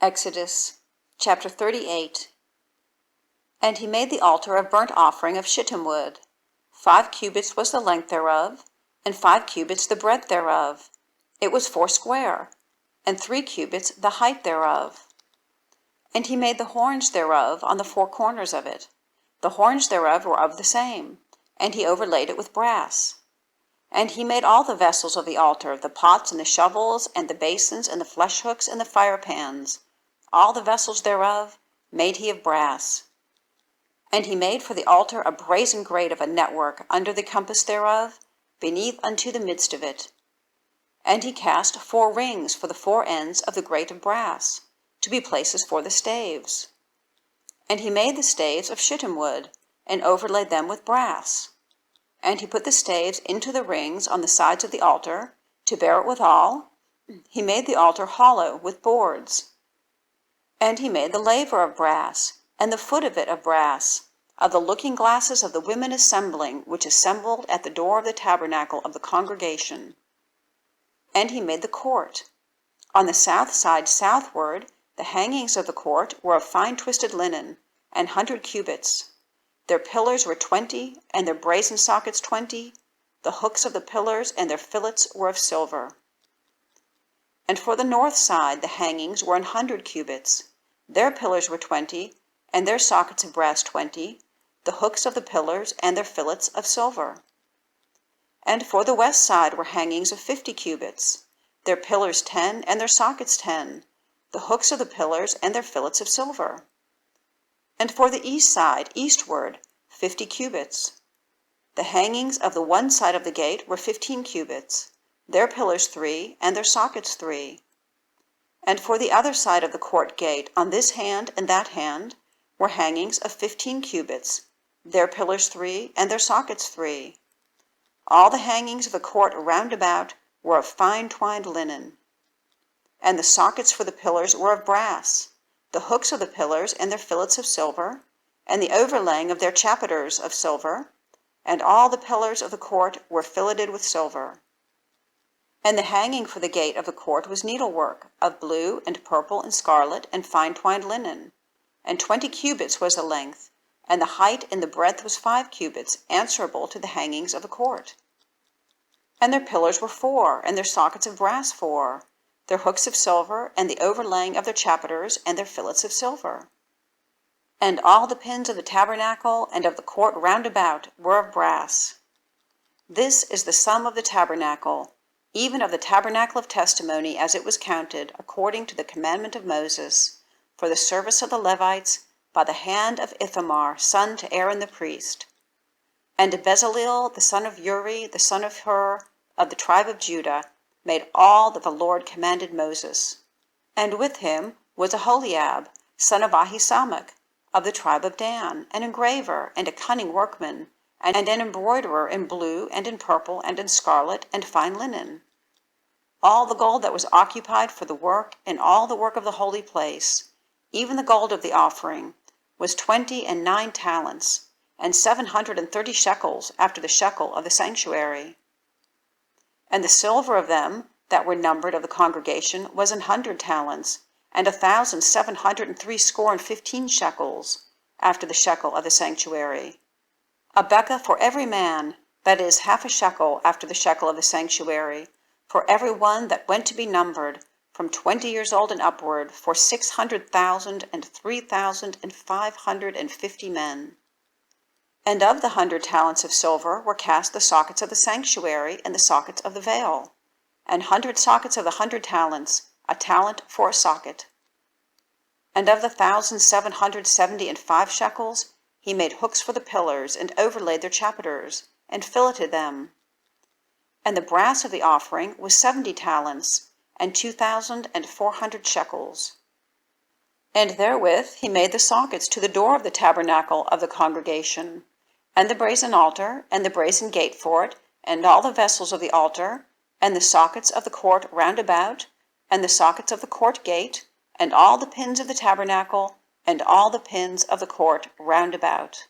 Exodus chapter 38. And he made the altar of burnt offering of shittim wood. 5 cubits was the length thereof, and 5 cubits the breadth thereof. It was foursquare, and 3 cubits the height thereof. And he made the horns thereof on the 4 corners of it. The horns thereof were of the same, and he overlaid it with brass. And he made all the vessels of the altar, the pots and the shovels, and the basons, and the fleshhooks, and the firepans. All the vessels thereof made he of brass. And he made for the altar a brazen grate of a network under the compass thereof, beneath unto the midst of it. And he cast 4 rings for the 4 ends of the grate of brass, to be places for the staves. And he made the staves of shittim wood, and overlaid them with brass. And he put the staves into the rings on the sides of the altar, to bear it withal. He made the altar hollow with boards. And he made the laver of brass, and the foot of it of brass, of the looking glasses of the women assembling, which assembled at the door of the tabernacle of the congregation. And he made the court. On the south side southward, the hangings of the court were of fine twisted linen, 100 cubits. Their pillars were 20, and their brazen sockets 20. The hooks of the pillars and their fillets were of silver. And for the north side the hangings were 100 cubits. Their pillars were 20, and their sockets of brass 20, the hooks of the pillars and their fillets of silver. And for the west side were hangings of 50 cubits, their pillars 10, and their sockets 10, the hooks of the pillars and their fillets of silver. And for the east side, eastward, 50 cubits. The hangings of the one side of the gate were 15 cubits, their pillars 3, and their sockets 3. And for the other side of the court gate, on this hand and that hand, were hangings of 15 cubits, their pillars 3, and their sockets 3. All the hangings of the court round about were of fine twined linen. And the sockets for the pillars were of brass, the hooks of the pillars and their fillets of silver, and the overlaying of their chapiters of silver, and all the pillars of the court were filleted with silver. And the hanging for the gate of the court was needlework, of blue and purple and scarlet and fine twined linen, and 20 cubits was the length, and the height and the breadth was 5 cubits, answerable to the hangings of the court. And their pillars were 4, and their sockets of brass 4, their hooks of silver, and the overlaying of their chapiters and their fillets of silver. And all the pins of the tabernacle and of the court round about were of brass. This is the sum of the tabernacle, even of the tabernacle of testimony, as it was counted, according to the commandment of Moses, for the service of the Levites, by the hand of Ithamar, son to Aaron the priest. And Bezaleel, the son of Uri, the son of Hur, of the tribe of Judah, made all that the Lord commanded Moses. And with him was Aholiab, son of Ahisamach, of the tribe of Dan, an engraver and a cunning workman, and an embroiderer in blue and in purple and in scarlet and fine linen. All the gold that was occupied for the work and all the work of the holy place, even the gold of the offering, was 29 talents, and 730 shekels after the shekel of the sanctuary. And the silver of them that were numbered of the congregation was 100 talents, and 1,703 shekels after the shekel of the sanctuary. A bekah for every man, that is, half a shekel after the shekel of the sanctuary, for every one that went to be numbered, from 20 years old and upward, for 600,000 and 3,550 men. And of the 100 talents of silver were cast the sockets of the sanctuary and the sockets of the veil, and 100 sockets of the 100 talents, a talent for a socket. And of the 1,775 shekels, he made hooks for the pillars, and overlaid their chapiters, and filleted them. And the brass of the offering was 70 talents, and 2,400 shekels. And therewith he made the sockets to the door of the tabernacle of the congregation, and the brazen altar, and the brazen gate for it, and all the vessels of the altar, and the sockets of the court round about, and the sockets of the court gate, and all the pins of the tabernacle, and all the pins of the court round about.